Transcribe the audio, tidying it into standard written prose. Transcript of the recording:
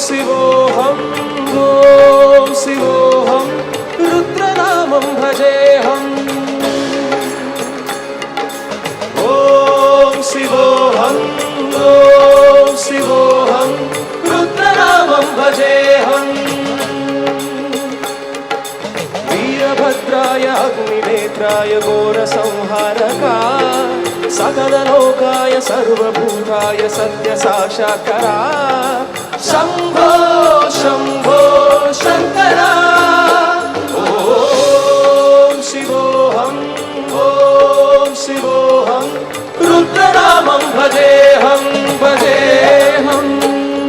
शिवोऽहं ॐ शिवोऽहं रुद्रनामं भजेऽहम् ॐ शिवोऽहं रुद्रनामं भजेऽहम् वीरभद्राय अग्निनेत्राय घोरसंहारका सकललोकाय सर्वभूताय सत्यसाक्षात्कारा